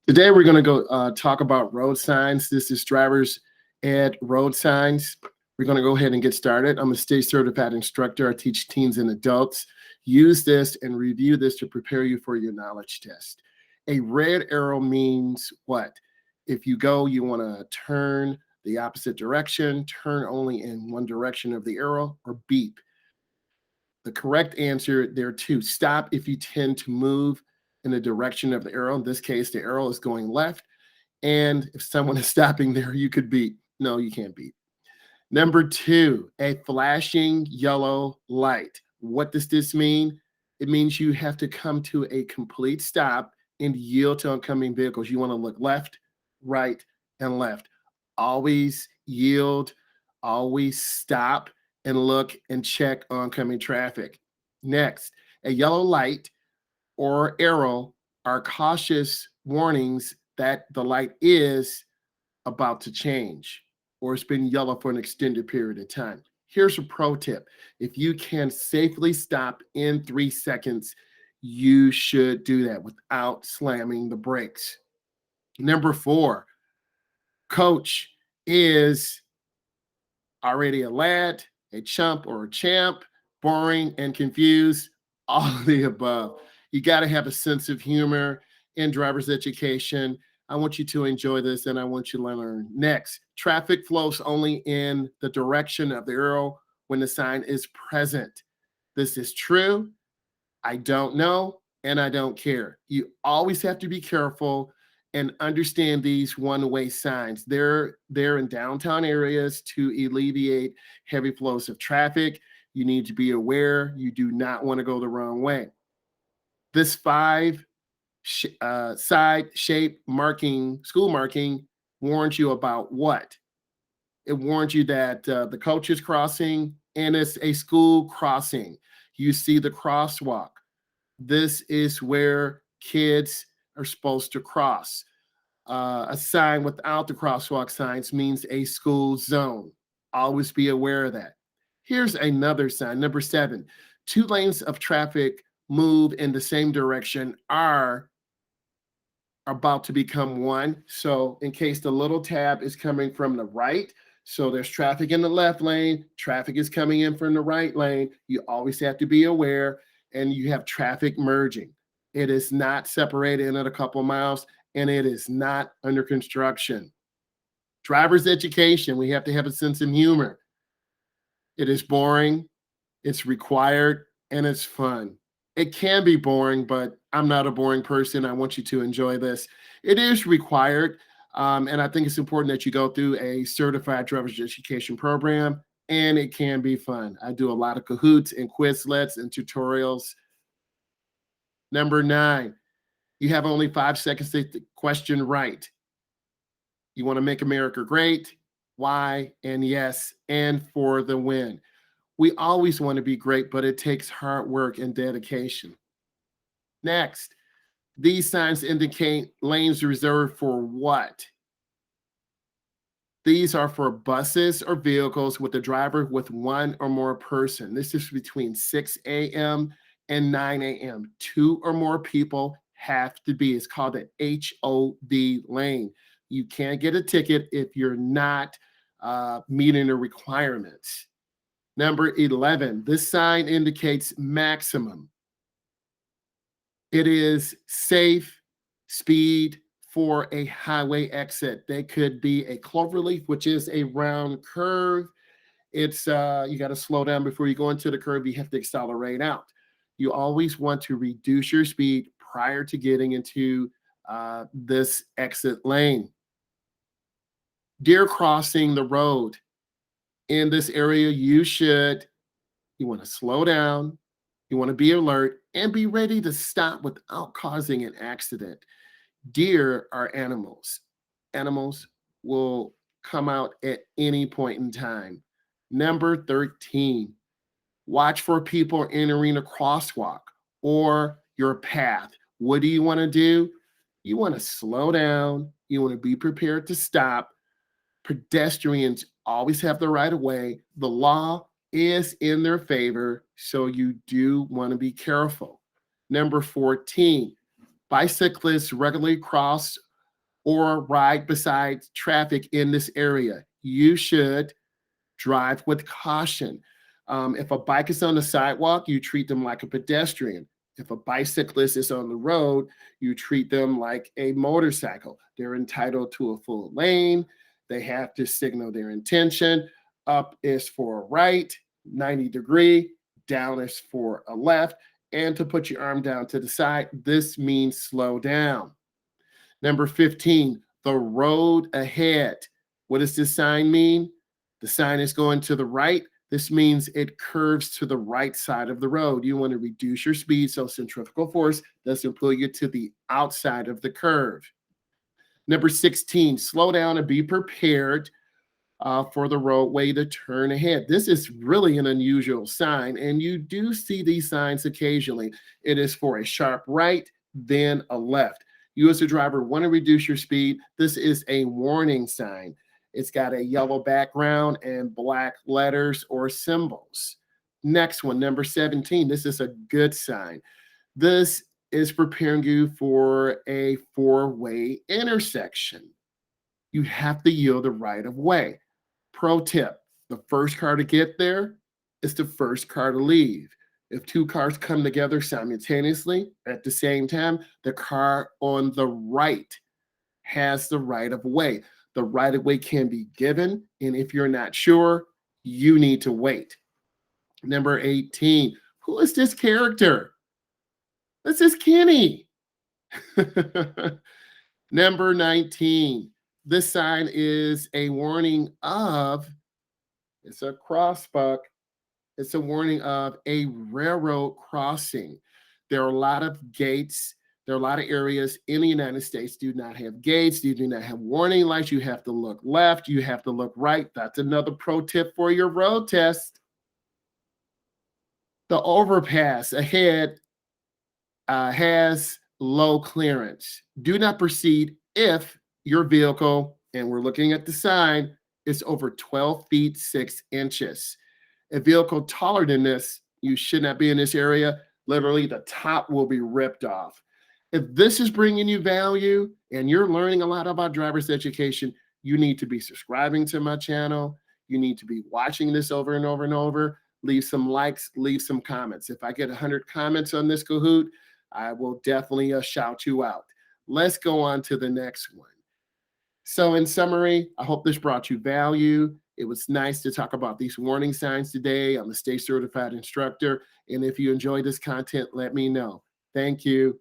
Today we're going to go talk about road signs. This is drivers at road signs. We're going to go ahead and get started. I'm a state certified instructor. I teach teens and adults. Use this and review this to prepare you for your knowledge test. A red arrow means what? If you go, you want to turn the opposite direction, turn only in one direction of the arrow, or beep. The correct answer there too. Stop if you tend to move in the direction of the arrow. In this case, the arrow is going left. And if someone is stopping there, you could beat. No, you can't beat. Number two, a flashing yellow light. What does this mean? It means you have to come to a complete stop and yield to oncoming vehicles. You want to look left, right, and left. Always yield, always stop and look and check oncoming traffic. Next, a yellow light or arrow are cautious warnings that the light is about to change or it's been yellow for an extended period of time. Here's a pro tip. If you can safely stop in 3 seconds, you should do that without slamming the brakes. Number four, coach is already a lad, a chump, or a champ, boring and confused, all of the above. You got to have a sense of humor in driver's education. I want you to enjoy this and I want you to learn. Next, traffic flows only in the direction of the arrow when the sign is present. This is true. I don't know and I don't care. You always have to be careful and understand these one-way signs. They're in downtown areas to alleviate heavy flows of traffic. You need to be aware. You do not want to go the wrong way. This side shape marking, school marking, warns you about what? It warns you that the coach is crossing and it's a school crossing. You see the crosswalk. This is where kids are supposed to cross. A sign without the crosswalk signs means a school zone. Always be aware of that. Here's another sign, number 7. 2 lanes of traffic move in the same direction are about to become one. So in case the little tab is coming from the right, so there's traffic in the left lane, traffic is coming in from the right lane, you always have to be aware, and you have traffic merging. It is not separated in a couple miles, and it is not under construction. Driver's education, we have to have a sense of humor. It is boring, it's required, and it's fun. It can be boring, but I'm not a boring person. I want you to enjoy this. It is required, and I think it's important that you go through a certified driver's education program, and it can be fun. I do a lot of Kahoots and Quizlets and tutorials. Number 9, you have only 5 seconds to get the question right. You want to make America great? Why? And yes, and for the win. We always want to be great, but it takes hard work and dedication. Next, these signs indicate lanes reserved for what? These are for buses or vehicles with a driver with 1 or more person. This is between 6 a.m. and 9 a.m. 2 or more people have to be. It's called an HOV lane. You can't get a ticket if you're not meeting the requirements. Number 11, this sign indicates maximum. It is safe speed for a highway exit. They could be a cloverleaf, which is a round curve. It's you got to slow down before you go into the curve. You have to accelerate out. You always want to reduce your speed prior to getting into this exit lane. Deer crossing the road. In this area, you want to slow down, you want to be alert, and be ready to stop without causing an accident. Deer are animals. Animals will come out at any point in time. Number 13, watch for people entering a crosswalk or your path. What do you want to do? You want to slow down. You want to be prepared to stop. Pedestrians always have the right of way. The law is in their favor, so you do want to be careful. Number 14, bicyclists regularly cross or ride beside traffic in this area. You should drive with caution. If a bike is on the sidewalk, you treat them like a pedestrian. If a bicyclist is on the road, you treat them like a motorcycle. They're entitled to a full lane. They have to signal their intention. Up is for a right, 90-degree, down is for a left, and to put your arm down to the side. This means slow down. Number 15, the road ahead. What does this sign mean? The sign is going to the right. This means it curves to the right side of the road. You want to reduce your speed so centrifugal force doesn't pull you to the outside of the curve. Number 16, slow down and be prepared for the roadway to turn ahead. This is really an unusual sign, and you do see these signs occasionally. It is for a sharp right, then a left. You as a driver want to reduce your speed. This is a warning sign. It's got a yellow background and black letters or symbols. Next one, number 17. This is a good sign. This is preparing you for a four-way intersection. You have to yield the right of way. Pro tip, the first car to get there is the first car to leave. If two cars come together simultaneously at the same time, the car on the right has the right of way. The right of way can be given, and if you're not sure, you need to wait. Number 18, who is this character? This is Kenny. Number 19, this sign is a warning of, it's a crosswalk. It's a warning of a railroad crossing. There are a lot of gates. There are a lot of areas in the United States do not have gates. You do not have warning lights. You have to look left. You have to look right. That's another pro tip for your road test. The overpass ahead has low clearance. Do not proceed if your vehicle, and we're looking at the sign, is over 12 feet 6 inches. A vehicle taller than this, you should not be in this area. Literally, the top will be ripped off. If this is bringing you value and you're learning a lot about driver's education, you need to be subscribing to my channel. You need to be watching this over and over and over. Leave some likes, leave some comments. If I get 100 comments on this Kahoot, I will definitely shout you out. Let's go on to the next one. So in summary, I hope this brought you value. It was nice to talk about these warning signs today. I'm a state certified instructor. And if you enjoy this content, let me know. Thank you.